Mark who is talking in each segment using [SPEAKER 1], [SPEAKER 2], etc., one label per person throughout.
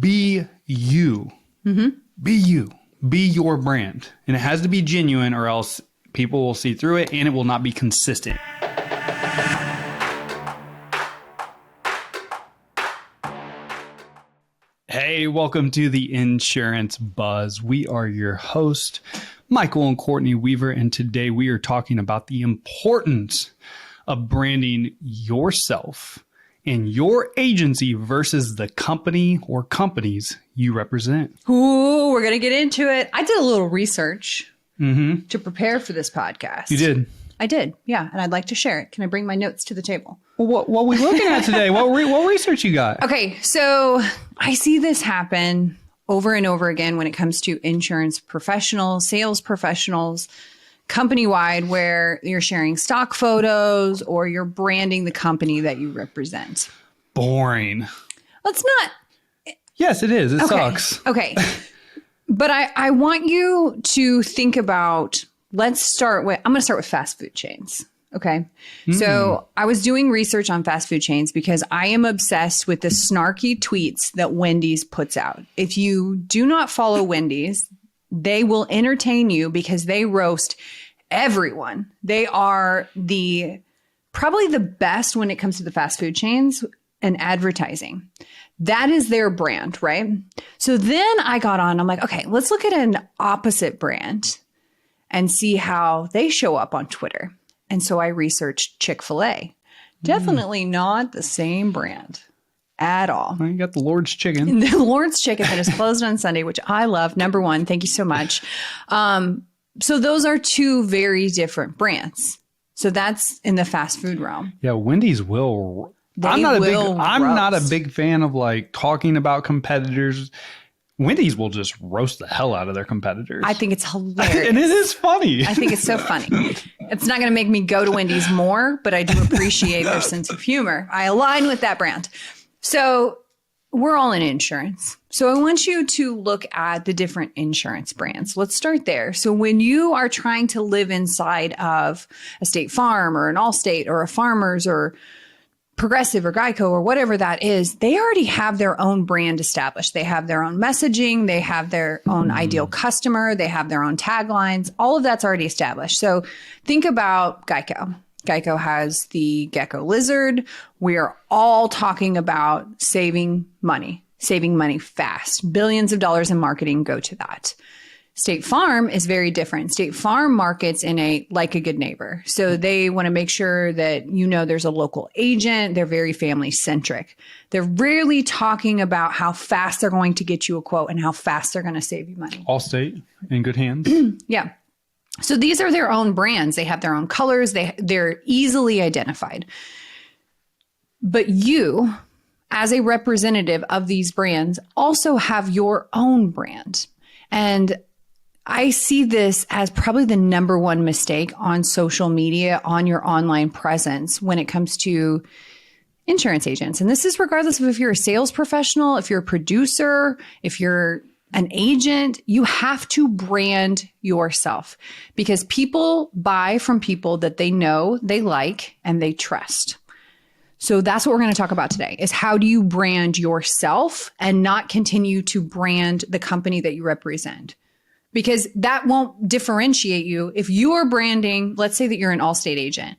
[SPEAKER 1] be you. Be you. Be your brand. And it has to be genuine or else people will see through it and it will not be consistent. Hey, welcome to the Insurance Buzz. We are your host, Michael and Courtney Weaver, and today we are talking about the importance of branding yourself and your agency versus the company or companies you represent.
[SPEAKER 2] Ooh, we're going to get into it. I did a little research to prepare for this podcast.
[SPEAKER 1] You did?
[SPEAKER 2] I did, yeah, and I'd like to share it. Can I bring my notes to the table?
[SPEAKER 1] Well, what are we looking at today? What research you got?
[SPEAKER 2] Okay, so I see this happen over and over again when it comes to insurance professionals, sales professionals, company-wide, where you're sharing stock photos or you're branding the company that you represent.
[SPEAKER 1] Boring.
[SPEAKER 2] Well, it's not.
[SPEAKER 1] Yes, it is. It sucks.
[SPEAKER 2] Okay. But I want you to think about, I'm going to start with fast food chains. Okay. So I was doing research on fast food chains because I am obsessed with the snarky tweets that Wendy's puts out. If you do not follow Wendy's, they will entertain you because they roast everyone. They are probably the best when it comes to the fast food chains and advertising. That is their brand, right? So then I got on, I'm like, okay, let's look at an opposite brand and see how they show up on Twitter. And so I researched Chick-fil-A. Definitely not the same brand at all.
[SPEAKER 1] You got the Lord's Chicken.
[SPEAKER 2] The Lord's Chicken that is closed on Sunday, which I love. Number one, thank you so much. So those are two very different brands. So that's in the fast food realm.
[SPEAKER 1] Yeah, Wendy's will. I'm not a big fan of like talking about competitors. Wendy's will just roast the hell out of their competitors.
[SPEAKER 2] I think it's hilarious.
[SPEAKER 1] And it is funny.
[SPEAKER 2] I think it's so funny. It's not going to make me go to Wendy's more, but I do appreciate their sense of humor. I align with that brand. So we're all in insurance. So I want you to look at the different insurance brands. Let's start there. So when you are trying to live inside of a State Farm or an Allstate or a Farmers or Progressive or Geico or whatever that is, they already have their own brand established. They have their own messaging. They have their own ideal customer. They have their own taglines. All of that's already established. So think about Geico. Geico has the gecko lizard. We are all talking about saving money fast. Billions of dollars in marketing go to that. State Farm is very different. State Farm markets in like a good neighbor. So they want to make sure that there's a local agent. They're very family centric. They're rarely talking about how fast they're going to get you a quote and how fast they're going to save you money.
[SPEAKER 1] Allstate in good hands.
[SPEAKER 2] Yeah. So these are their own brands. They have their own colors. They're easily identified. But you, as a representative of these brands, also have your own brand. And I see this as probably the number one mistake on social media, on your online presence when it comes to insurance agents. And this is regardless of if you're a sales professional, if you're a producer, if you're an agent, you have to brand yourself because people buy from people that they know, they like, and they trust. So that's what we're going to talk about today is how do you brand yourself and not continue to brand the company that you represent? Because that won't differentiate you. If you are branding, let's say that you're an Allstate agent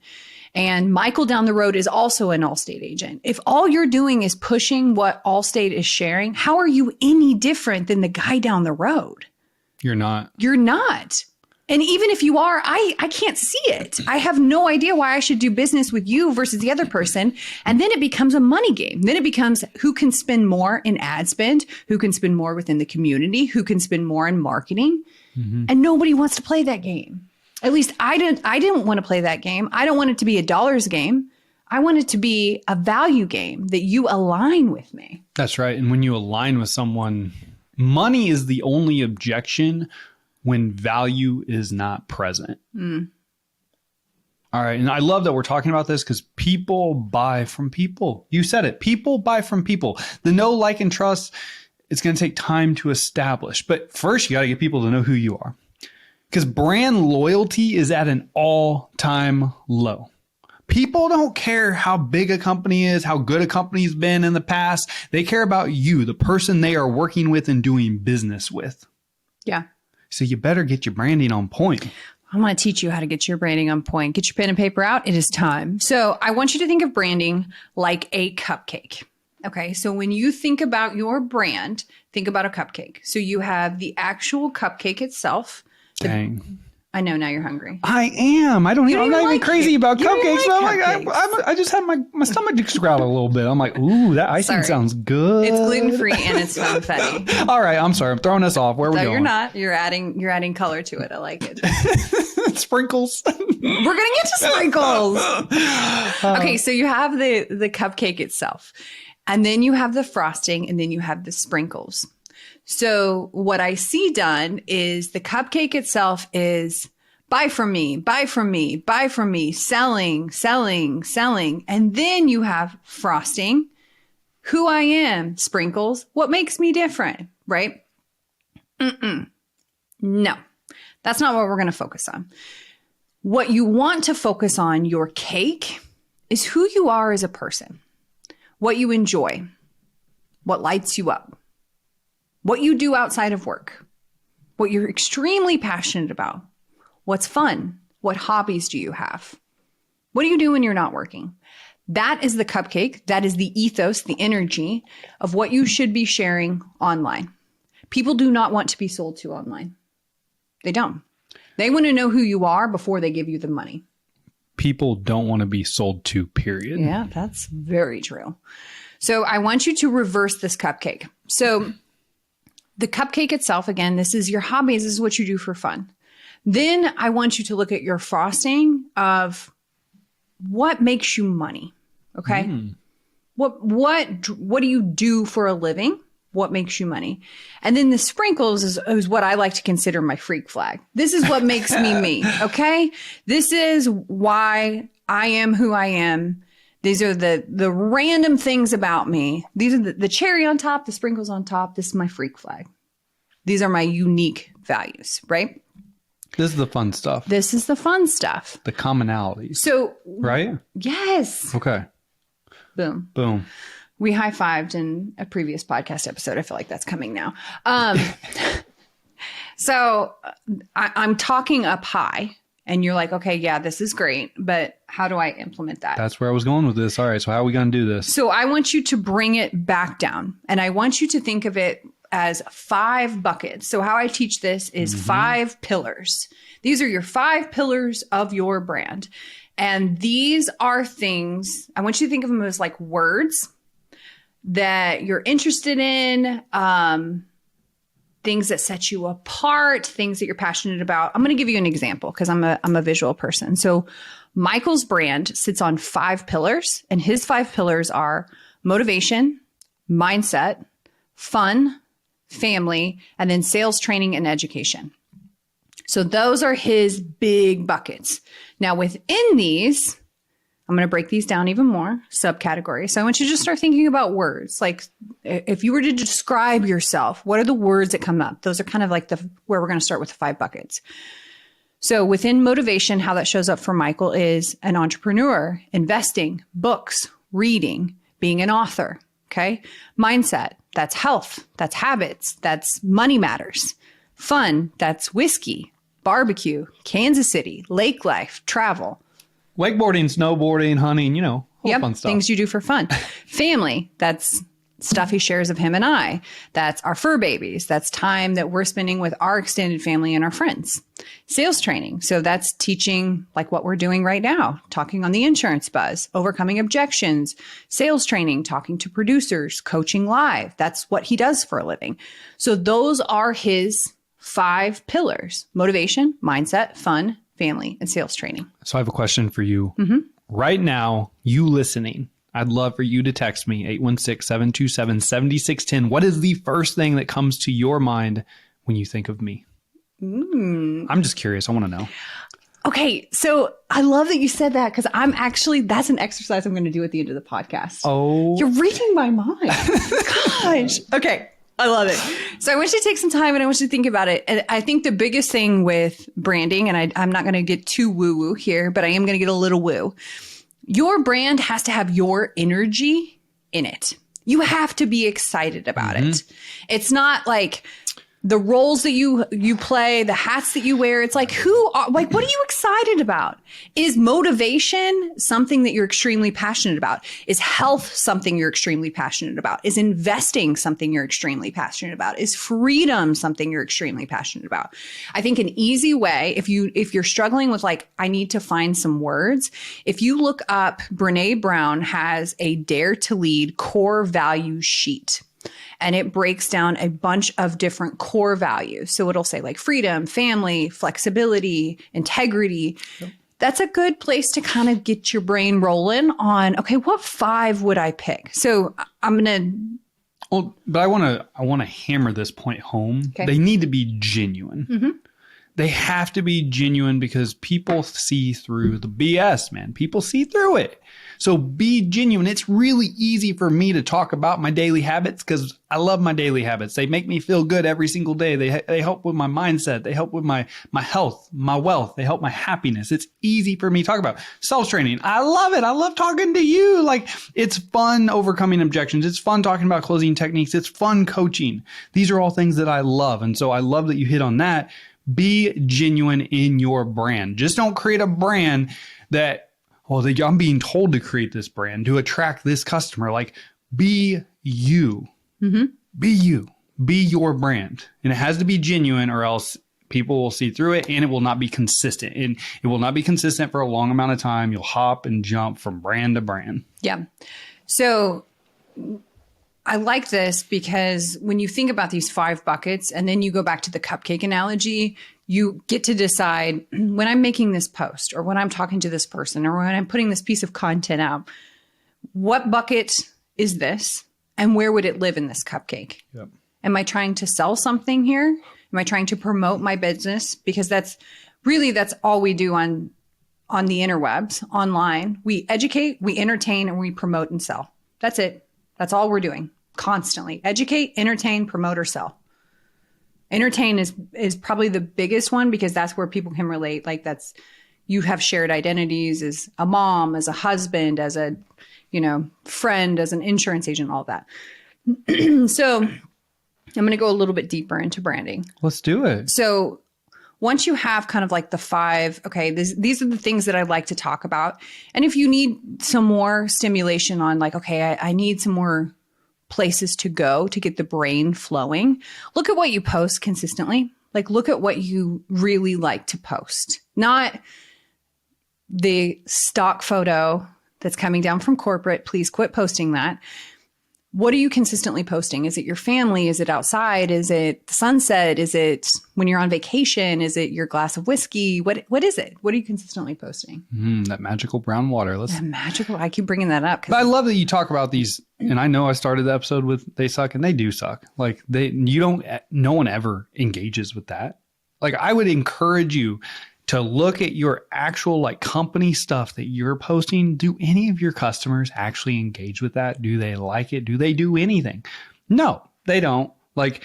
[SPEAKER 2] and Michael down the road is also an Allstate agent. If all you're doing is pushing what Allstate is sharing, how are you any different than the guy down the road?
[SPEAKER 1] You're not.
[SPEAKER 2] You're not. And even if you are, I can't see it. I have no idea why I should do business with you versus the other person. And then it becomes a money game. Then it becomes who can spend more in ad spend, who can spend more within the community, who can spend more in marketing. And nobody wants to play that game. At least I didn't want to play that game. I don't want it to be a dollars game. I want it to be a value game that you align with me.
[SPEAKER 1] That's right. And when you align with someone, money is the only objection when value is not present. All right. And I love that we're talking about this because people buy from people. You said it. People buy from people. The know, like, and trust, it's going to take time to establish. But first, you got to get people to know who you are. Because brand loyalty is at an all-time low. People don't care how big a company is, how good a company's been in the past. They care about you, the person they are working with and doing business with.
[SPEAKER 2] Yeah.
[SPEAKER 1] So you better get your branding on point.
[SPEAKER 2] I'm going to teach you how to get your branding on point. Get your pen and paper out. It is time. So I want you to think of branding like a cupcake. Okay. So when you think about your brand, think about a cupcake. So you have the actual cupcake itself.
[SPEAKER 1] Dang.
[SPEAKER 2] I know now you're hungry.
[SPEAKER 1] I am. I'm not even crazy about cupcakes. I just had my stomach just growled a little bit. I'm like, ooh, that icing sounds good.
[SPEAKER 2] It's gluten-free and it's funfetti.
[SPEAKER 1] All right. I'm sorry. I'm throwing us off. Where are we going?
[SPEAKER 2] You're not. You're adding color to it. I like it.
[SPEAKER 1] Sprinkles.
[SPEAKER 2] We're going to get to sprinkles. Okay. So you have the cupcake itself, and then you have the frosting, and then you have the sprinkles. So what I see done is the cupcake itself is buy from me, buy from me, buy from me, selling, selling, selling. And then you have frosting, who I am, sprinkles, what makes me different, right? No, that's not what we're going to focus on. What you want to focus on, your cake, is who you are as a person, what you enjoy, what lights you up, what you do outside of work, what you're extremely passionate about, what's fun, what hobbies do you have, what do you do when you're not working? That is the cupcake. That is the ethos, the energy of what you should be sharing online. People do not want to be sold to online. They don't. They want to know who you are before they give you the money.
[SPEAKER 1] People don't want to be sold to, period.
[SPEAKER 2] Yeah, that's very true. So I want you to reverse this cupcake. So the cupcake itself, again, this is your hobbies. This is what you do for fun. Then I want you to look at your frosting of what makes you money. Okay. What do you do for a living? What makes you money? And then the sprinkles is what I like to consider my freak flag. This is what makes me. Okay. This is why I am who I am. These are the random things about me. These are the cherry on top, the sprinkles on top. This is my freak flag. These are my unique values, right?
[SPEAKER 1] This is the fun stuff.
[SPEAKER 2] This is the fun stuff.
[SPEAKER 1] The commonalities.
[SPEAKER 2] So,
[SPEAKER 1] right?
[SPEAKER 2] Yes.
[SPEAKER 1] Okay.
[SPEAKER 2] Boom.
[SPEAKER 1] Boom.
[SPEAKER 2] We high-fived in a previous podcast episode. I feel like that's coming now. So I'm talking up high. And you're like, okay, yeah, this is great, but how do I implement that?
[SPEAKER 1] That's where I was going with this. All right, so how are we going to do this?
[SPEAKER 2] So I want you to bring it back down. And I want you to think of it as 5 buckets. So how I teach this is 5 pillars. These are your 5 pillars of your brand. And these are things, I want you to think of them as like words that you're interested in, things that set you apart, things that you're passionate about. I'm going to give you an example because I'm a visual person. So Michael's brand sits on 5 pillars, and his 5 pillars are motivation, mindset, fun, family, and then sales training and education. So those are his big buckets. Now within these, I'm going to break these down even more, subcategories. So I want you to just start thinking about words. Like if you were to describe yourself, what are the words that come up? Those are kind of like where we're going to start with the 5 buckets. So within motivation, how that shows up for Michael is an entrepreneur, investing, books, reading, being an author. Okay. Mindset, that's health, that's habits, that's money matters. Fun, that's whiskey, barbecue, Kansas City, lake life, travel.
[SPEAKER 1] Wakeboarding, snowboarding, hunting, whole fun stuff.
[SPEAKER 2] Things you do for fun. Family, that's stuff he shares of him and I. That's our fur babies. That's time that we're spending with our extended family and our friends. Sales training. So that's teaching like what we're doing right now, talking on the insurance buzz, overcoming objections, sales training, talking to producers, coaching live. That's what he does for a living. So those are his 5 pillars: motivation, mindset, fun, family, and sales training.
[SPEAKER 1] So I have a question for you. Right now, you listening, I'd love for you to text me, 816-727-7610. What is the first thing that comes to your mind when you think of me? I'm just curious. I want to know.
[SPEAKER 2] Okay. So I love that you said that because that's an exercise I'm going to do at the end of the podcast.
[SPEAKER 1] Oh.
[SPEAKER 2] You're reading my mind. Gosh. Okay. I love it. So I want you to take some time and I want you to think about it. And I think the biggest thing with branding, and I'm not going to get too woo-woo here, but I am going to get a little woo. Your brand has to have your energy in it. You have to be excited about it. It's not like the roles that you play, the hats that you wear. It's like, what are you excited about? Is motivation something that you're extremely passionate about? Is health something you're extremely passionate about? Is investing something you're extremely passionate about? Is freedom something you're extremely passionate about? I think an easy way, if you're struggling with like, I need to find some words, if you look up, Brene Brown has a Dare to Lead core value sheet. And it breaks down a bunch of different core values. So it'll say like freedom, family, flexibility, integrity. Yep. That's a good place to kind of get your brain rolling on, okay, what 5 would I pick? So I'm going to.
[SPEAKER 1] Well, but I want to hammer this point home. Okay. They need to be genuine. They have to be genuine because people see through the BS, man. People see through it. So be genuine. It's really easy for me to talk about my daily habits because I love my daily habits. They make me feel good every single day. They help with my mindset. They help with my health, my wealth. They help my happiness. It's easy for me to talk about. Self-training. I love it. I love talking to you. Like, it's fun overcoming objections. It's fun talking about closing techniques. It's fun coaching. These are all things that I love. And so I love that you hit on that. Be genuine in your brand. Just don't create a brand that, I'm being told to create this brand to attract this customer. Like, be you. Be you. Be your brand. And it has to be genuine or else people will see through it and it will not be consistent. And it will not be consistent for a long amount of time. You'll hop and jump from brand to brand.
[SPEAKER 2] Yeah. So I like this because when you think about these 5 buckets and then you go back to the cupcake analogy, you get to decide when I'm making this post or when I'm talking to this person or when I'm putting this piece of content out, what bucket is this and where would it live in this cupcake?
[SPEAKER 1] Yep.
[SPEAKER 2] Am I trying to sell something here? Am I trying to promote my business? Because that's all we do on the interwebs, online. We educate, we entertain, and we promote and sell. That's it. That's all we're doing constantly. Educate, entertain, promote, or sell. Entertain is probably the biggest one because that's where people can relate. Like you have shared identities as a mom, as a husband, as a, friend, as an insurance agent, all that. So I'm going to go a little bit deeper into branding.
[SPEAKER 1] Let's do it.
[SPEAKER 2] So once you have kind of like the 5, okay, these are the things that I'd like to talk about. And if you need some more stimulation on like, okay, I need some more places to go to get the brain flowing, look at what you post consistently. Like, look at what you really like to post, not the stock photo that's coming down from corporate. Please quit posting that. What are you consistently posting? Is it your family? Is it outside? Is it the sunset? Is it when you're on vacation? Is it your glass of whiskey? What is it? What are you consistently posting?
[SPEAKER 1] That magical brown water.
[SPEAKER 2] I keep bringing that up.
[SPEAKER 1] But I love that you talk about these. And I know I started the episode with they suck and they do suck. Like no one ever engages with that. Like, I would encourage you to look at your actual like company stuff that you're posting. Do any of your customers actually engage with that? Do they like it? Do they do anything? No, they don't. Like,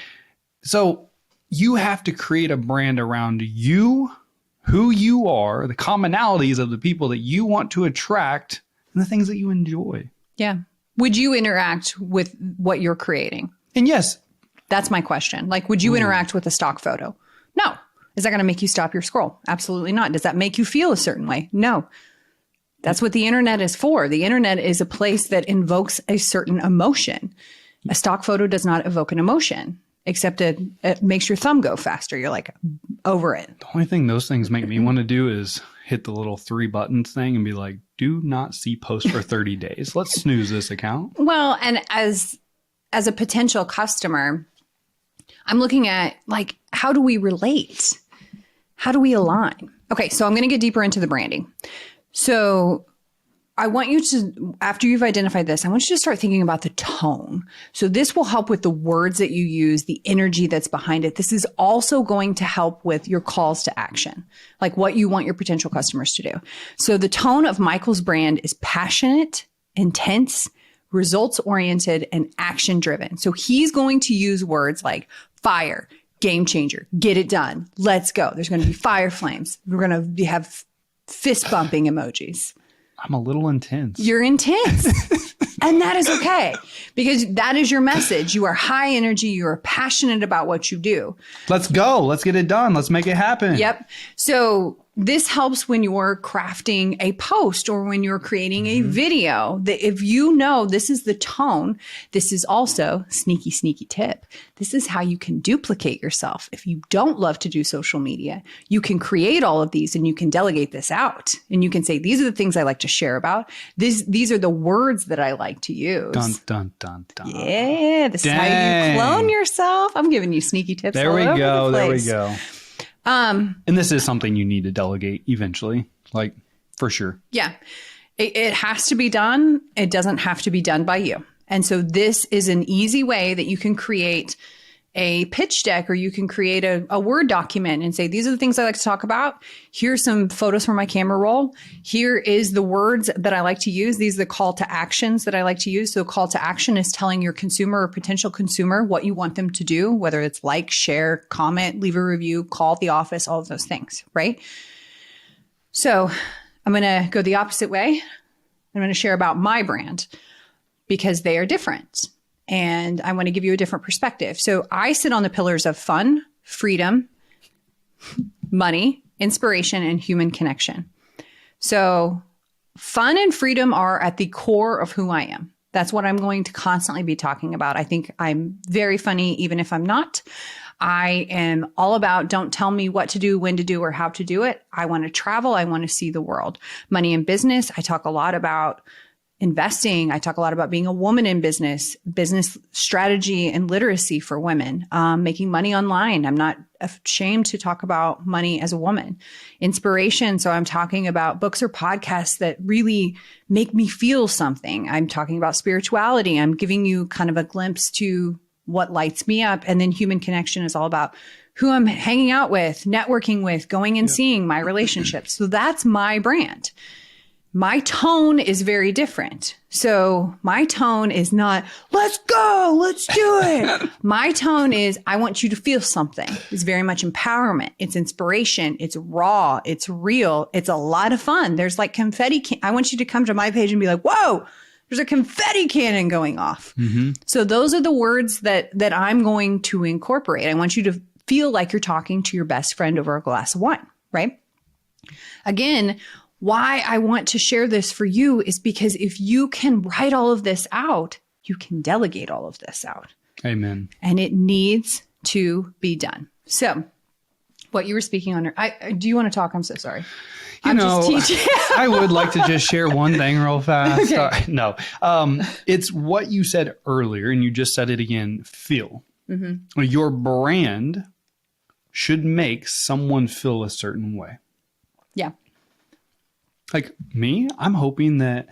[SPEAKER 1] so you have to create a brand around you, who you are, the commonalities of the people that you want to attract, and the things that you enjoy.
[SPEAKER 2] Yeah. Would you interact with what you're creating?
[SPEAKER 1] And yes.
[SPEAKER 2] That's my question. Like, would you interact with a stock photo? No. Is that going to make you stop your scroll? Absolutely not. Does that make you feel a certain way? No. That's what the internet is for. The internet is a place that invokes a certain emotion. A stock photo does not evoke an emotion, except it makes your thumb go faster. You're like over it.
[SPEAKER 1] The only thing those things make me want to do is hit the little 3 buttons thing and be like, do not see post for 30 days. Let's snooze this account.
[SPEAKER 2] Well, and as a potential customer, I'm looking at like, how do we relate? How do we align? Okay, so I'm going to get deeper into the branding. So I want you to, after you've identified this, I want you to start thinking about the tone. So this will help with the words that you use, the energy that's behind it. This is also going to help with your calls to action, like what you want your potential customers to do. So the tone of Michael's brand is passionate, intense, results-oriented, and action-driven. So he's going to use words like fire, game changer, get it done, let's go. There's going to be fire flames. We're going to have fist bumping emojis.
[SPEAKER 1] I'm a little intense.
[SPEAKER 2] You're intense. And that is okay, because that is your message. You are high energy. You are passionate about what you do.
[SPEAKER 1] Let's go. Let's get it done. Let's make it happen.
[SPEAKER 2] Yep. So this helps when you're crafting a post or when you're creating a video, that if you know this is the tone, this is also sneaky tip. This is how you can duplicate yourself. If you don't love to do social media, you can create all of these and you can delegate this out, and you can say, these are the things I like to share about. These are the words that I like to use.
[SPEAKER 1] Dun, dun, dun, dun.
[SPEAKER 2] Yeah. This is how you clone yourself. I'm giving you sneaky tips.
[SPEAKER 1] There we go.
[SPEAKER 2] There we go.
[SPEAKER 1] And this is something you need to delegate eventually, like for sure.
[SPEAKER 2] Yeah. It has to be done. It doesn't have to be done by you. And so this is an easy way that you can create a pitch deck, or you can create a Word document and say, these are the things I like to talk about. Here's some photos from my camera roll. Here is the words that I like to use. These are the call to actions that I like to use. So call to action is telling your consumer or potential consumer what you want them to do, whether it's like, share, comment, leave a review, call at the office, all of those things, right? So I'm going to go the opposite way. I'm going to share about my brand because they are different. And I want to give you a different perspective. So I sit on the pillars of fun, freedom, money, inspiration, and human connection. So fun and freedom are at the core of who I am. That's what I'm going to constantly be talking about. I think I'm very funny, even if I'm not. I am all about, don't tell me what to do, when to do, or how to do it. I want to travel. I want to see the world. Money and business. I talk a lot about investing. I talk a lot about being a woman in business strategy and literacy for women, making money online. I'm not ashamed to talk about money as a woman. Inspiration. So I'm talking about books or podcasts that really make me feel something. I'm talking about spirituality. I'm giving you kind of a glimpse to what lights me up. And then human connection is all about who I'm hanging out with, networking with, going and seeing my relationships. So that's my brand. My tone is very different. So my tone is not, let's go, let's do it. My tone is, I want you to feel something. It's very much empowerment. It's inspiration. It's raw. It's real. It's a lot of fun. There's like confetti. I want you to come to my page and be like, whoa, there's a confetti cannon going off. Mm-hmm. So those are the words that I'm going to incorporate. I want you to feel like you're talking to your best friend over a glass of wine, right? Again, why I want to share this for you is because if you can write all of this out, you can delegate all of this out.
[SPEAKER 1] Amen.
[SPEAKER 2] And it needs to be done. So what you were speaking on, do you want to talk? I'm so sorry.
[SPEAKER 1] I'm just teaching. I would like to just share one thing real fast.
[SPEAKER 2] Okay.
[SPEAKER 1] No, it's what you said earlier, and you just said it again, feel. Mm-hmm. Your brand should make someone feel a certain way.
[SPEAKER 2] Yeah.
[SPEAKER 1] Like me, I'm hoping that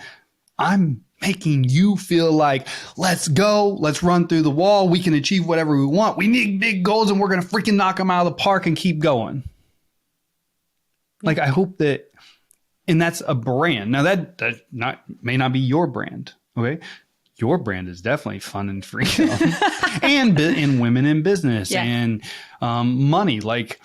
[SPEAKER 1] I'm making you feel like, let's go, let's run through the wall. We can achieve whatever we want. We need big goals and we're going to freaking knock them out of the park and keep going. Like, I hope that, and that's a brand. Now that may not be your brand. Okay. Your brand is definitely fun and freedom and women in business and money. Like,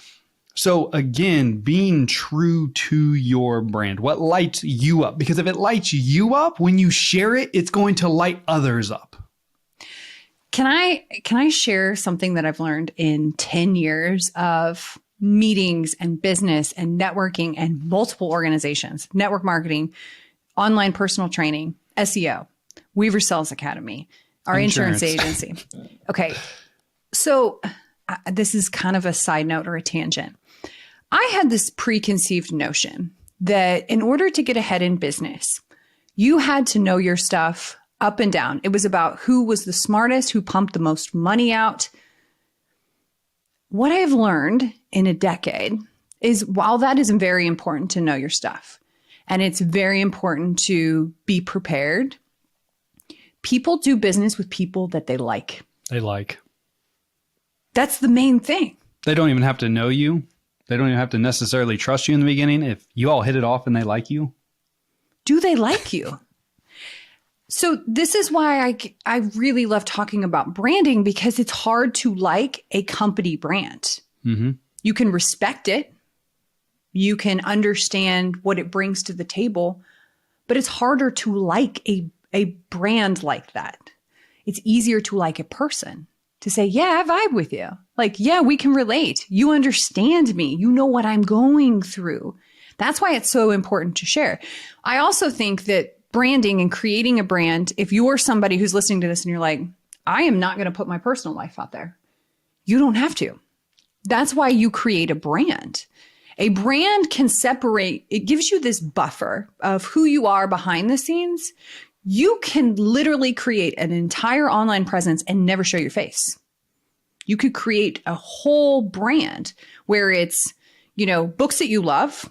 [SPEAKER 1] so again, being true to your brand, what lights you up? Because if it lights you up, when you share it, it's going to light others up.
[SPEAKER 2] Can I share something that I've learned in 10 years of meetings and business and networking and multiple organizations, network marketing, online personal training, SEO, Weaver Sales Academy, our insurance agency. Okay. So this is kind of a side note or a tangent. I had this preconceived notion that in order to get ahead in business, you had to know your stuff up and down. It was about who was the smartest, who pumped the most money out. What I've learned in a decade is while that is very important to know your stuff, and it's very important to be prepared, people do business with people that they like. That's the main thing.
[SPEAKER 1] They don't even have to know you. They don't even have to necessarily trust you in the beginning. If you all hit it off and they like you. Do
[SPEAKER 2] they like you? So this is why I really love talking about branding, because it's hard to like a company brand. Mm-hmm. You can respect it. You can understand what it brings to the table. But it's harder to like a brand like that. It's easier to like a person, to say, yeah, I vibe with you. Like, yeah, we can relate. You understand me. You know what I'm going through. That's why it's so important to share. I also think that branding and creating a brand, if you're somebody who's listening to this and you're like, I am not going to put my personal life out there, you don't have to. That's why you create a brand. A brand can separate, it gives you this buffer of who you are behind the scenes. You can literally create an entire online presence and never show your face. You could create a whole brand where it's, you know, books that you love,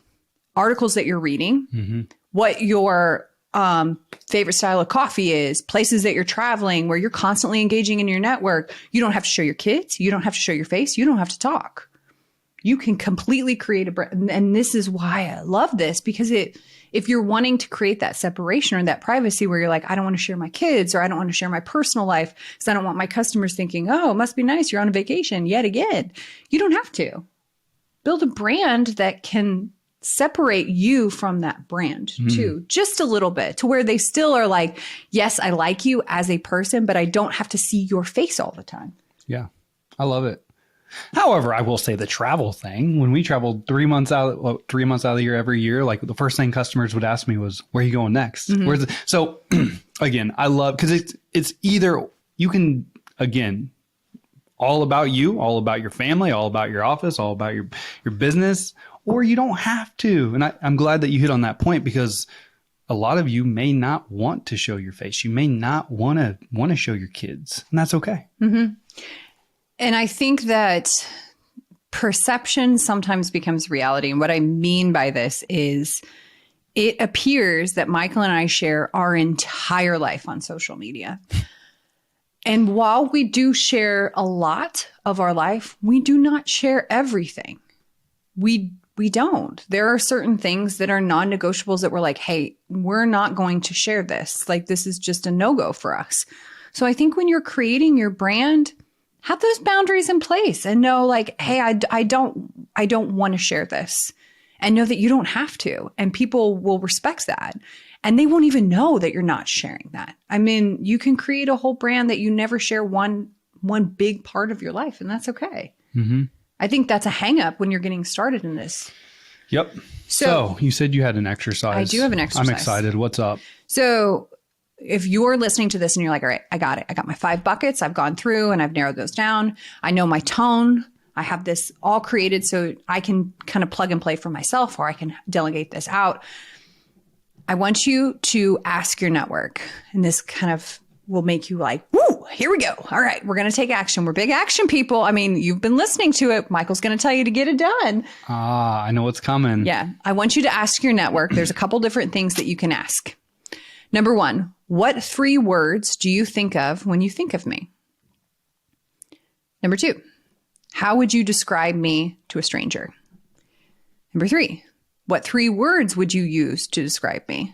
[SPEAKER 2] articles that you're reading, what your favorite style of coffee is, places that you're traveling, where you're constantly engaging in your network. You don't have to show your kids. You don't have to show your face. You don't have to talk. You can completely create a brand. And this is why I love this, because if you're wanting to create that separation or that privacy where you're like, I don't want to share my kids, or I don't want to share my personal life because I don't want my customers thinking, oh, it must be nice, you're on a vacation yet again. You don't have to. Build a brand that can separate you from that brand too, just a little bit, to where they still are like, yes, I like you as a person, but I don't have to see your face all the time.
[SPEAKER 1] Yeah, I love it. However, I will say the travel thing, when we traveled 3 months out of the year every year, like the first thing customers would ask me was, where are you going next? So again, I love, because it's either you can, again, all about you, all about your family, all about your office, all about your business, or you don't have to. And I'm glad that you hit on that point, because a lot of you may not want to show your face. You may not want to show your kids, and that's okay.
[SPEAKER 2] And I think that perception sometimes becomes reality. And what I mean by this is, it appears that Michael and I share our entire life on social media. And while we do share a lot of our life, we do not share everything. We don't. There are certain things that are non-negotiables that we're like, hey, we're not going to share this. Like, this is just a no-go for us. So I think when you're creating your brand, have those boundaries in place and know, like, hey, I don't want to share this, and know that you don't have to. And people will respect that. And they won't even know that you're not sharing that. I mean, you can create a whole brand that you never share one big part of your life, and that's okay. I think that's a hang up when you're getting started in this.
[SPEAKER 1] Yep. So you said you had an exercise.
[SPEAKER 2] I do have an exercise.
[SPEAKER 1] I'm excited. What's up?
[SPEAKER 2] So if you're listening to this and you're like, all right, I got it. I got my 5 buckets. I've gone through and I've narrowed those down. I know my tone. I have this all created so I can kind of plug and play for myself, or I can delegate this out. I want you to ask your network, and this kind of will make you like, woo, here we go. All right, we're going to take action. We're big action people. I mean, you've been listening to it. Michael's going to tell you to get it done.
[SPEAKER 1] I know what's coming.
[SPEAKER 2] Yeah. I want you to ask your network. There's a couple different things that you can ask. Number 1, what 3 words do you think of when you think of me? Number 2, how would you describe me to a stranger? Number 3, what 3 words would you use to describe me?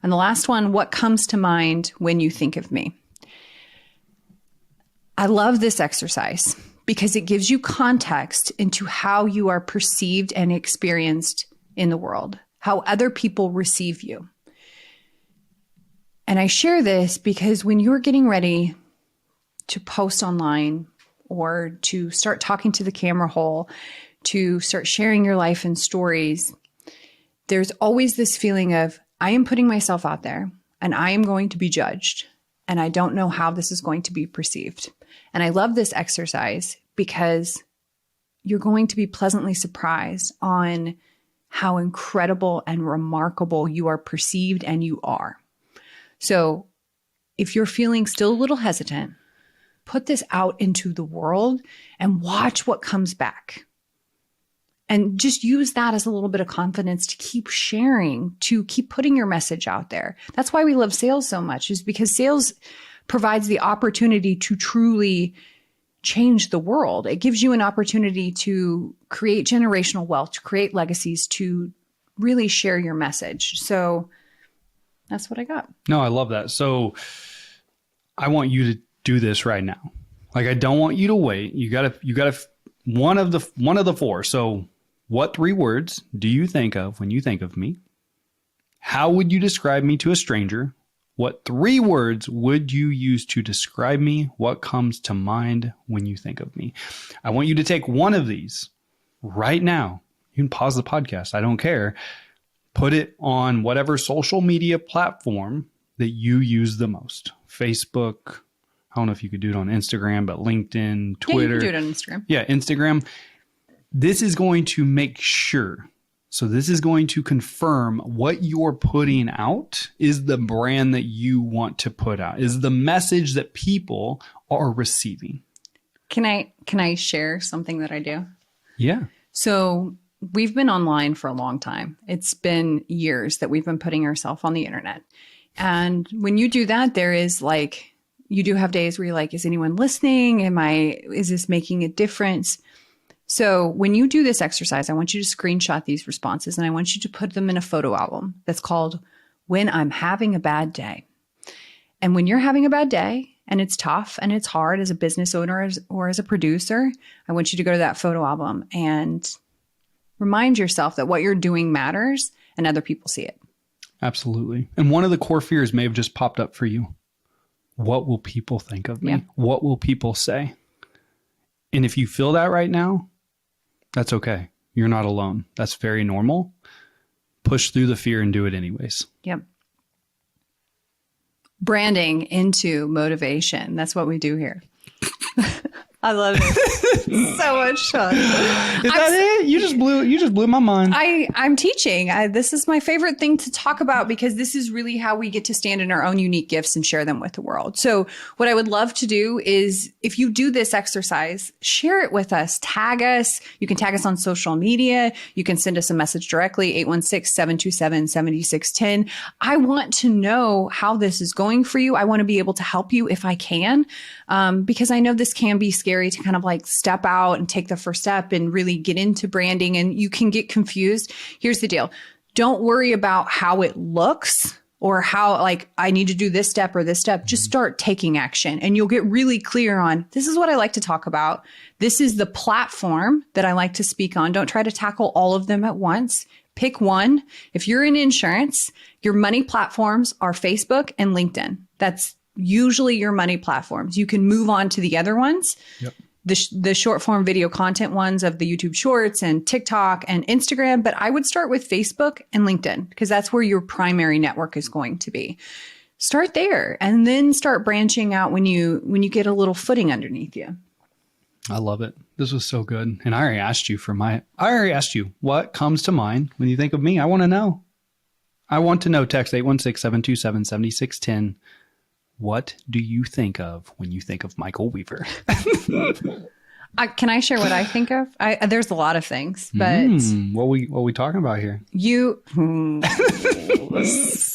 [SPEAKER 2] And the last one, what comes to mind when you think of me? I love this exercise because it gives you context into how you are perceived and experienced in the world, how other people receive you. And I share this because when you're getting ready to post online, or to start talking to the camera hole, to start sharing your life and stories, there's always this feeling of, I am putting myself out there and I am going to be judged, and I don't know how this is going to be perceived. And I love this exercise because you're going to be pleasantly surprised on how incredible and remarkable you are perceived and you are. So if you're feeling still a little hesitant, put this out into the world and watch what comes back. And just use that as a little bit of confidence to keep sharing, to keep putting your message out there. That's why we love sales so much, is because sales provides the opportunity to truly change the world. It gives you an opportunity to create generational wealth, to create legacies, to really share your message. So that's what I got.
[SPEAKER 1] No, I love that. So I want you to do this right now. Like, I don't want you to wait. You gotta one of the 4. So what 3 words do you think of when you think of me? How would you describe me to a stranger? What 3 words would you use to describe me? What comes to mind when you think of me? I want you to take one of these right now. You can pause the podcast. I don't care. Put it on whatever social media platform that you use the most. Facebook. I don't know if you could do it on Instagram, but LinkedIn, Twitter.
[SPEAKER 2] Yeah, you can do it on Instagram.
[SPEAKER 1] Yeah, Instagram. This is going to make sure. So this is going to confirm what you're putting out is the brand that you want to put out, is the message that people are receiving.
[SPEAKER 2] Can I share something that I do?
[SPEAKER 1] Yeah.
[SPEAKER 2] So we've been online for a long time. It's been years that we've been putting ourselves on the internet. And when you do that, there is like, you do have days where you're like, is anyone listening? Is this making a difference? So when you do this exercise, I want you to screenshot these responses and I want you to put them in a photo album that's called When I'm Having a Bad Day. And when you're having a bad day and it's tough and it's hard as a business owner or as a producer, I want you to go to that photo album and remind yourself that what you're doing matters and other people see it.
[SPEAKER 1] Absolutely. And one of the core fears may have just popped up for you. What will people think of me?
[SPEAKER 2] Yeah.
[SPEAKER 1] What will people say? And if you feel that right now, that's okay. You're not alone. That's very normal. Push through the fear and do it anyways.
[SPEAKER 2] Yep. Branding into motivation. That's what we do here. I love it. So much fun.
[SPEAKER 1] Is that it? You just blew my mind.
[SPEAKER 2] I'm teaching. This is my favorite thing to talk about because this is really how we get to stand in our own unique gifts and share them with the world. So what I would love to do is if you do this exercise, share it with us, tag us. You can tag us on social media. You can send us a message directly, 816-727-7610. I want to know how this is going for you. I want to be able to help you if I can, because I know this can be scary to kind of like step out and take the first step and really get into branding, and you can get confused. Here's the deal. Don't worry about how it looks or how like I need to do this step or this step. Just start taking action and you'll get really clear on this is what I like to talk about. This is the platform that I like to speak on. Don't try to tackle all of them at once. Pick one. If you're in insurance, your money platforms are Facebook and LinkedIn. That's usually your money platforms. You can move on to the other ones.
[SPEAKER 1] Yep.
[SPEAKER 2] The short form video content ones of the YouTube Shorts and TikTok and Instagram. But I would start with Facebook and LinkedIn because that's where your primary network is going to be. Start there and then start branching out when you get a little footing underneath you.
[SPEAKER 1] I love it. This was so good. And I already asked you what comes to mind when you think of me. I want to know. Text 816-727-7610. What do you think of when you think of Michael Weaver?
[SPEAKER 2] Can I share what I think of? There's a lot of things, but
[SPEAKER 1] what we talking about here?
[SPEAKER 2] This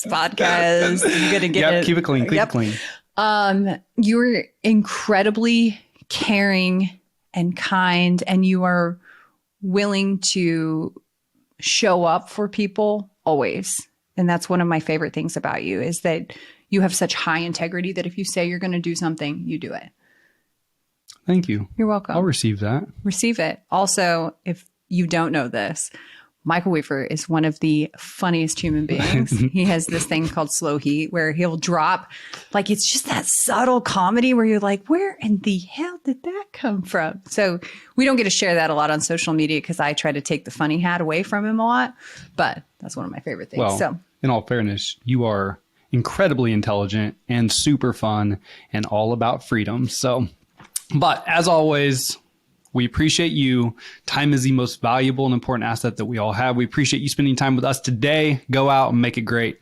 [SPEAKER 2] podcast, you're gonna get it.
[SPEAKER 1] Keep it clean. Keep it clean.
[SPEAKER 2] You're incredibly caring and kind, and you are willing to show up for people always. And that's one of my favorite things about you is that you have such high integrity that if you say you're going to do something, you do it.
[SPEAKER 1] Thank you.
[SPEAKER 2] You're welcome.
[SPEAKER 1] I'll receive that.
[SPEAKER 2] Receive it. Also, if you don't know this, Michael Weaver is one of the funniest human beings. He has this thing called slow heat where he'll drop, like it's just that subtle comedy where you're like, where in the hell did that come from? So we don't get to share that a lot on social media because I try to take the funny hat away from him a lot, but that's one of my favorite things.
[SPEAKER 1] Well,
[SPEAKER 2] so
[SPEAKER 1] in all fairness, you are incredibly intelligent and super fun and all about freedom. So, but as always, we appreciate you. Time is the most valuable and important asset that we all have. We appreciate you spending time with us today. Go out and make it great.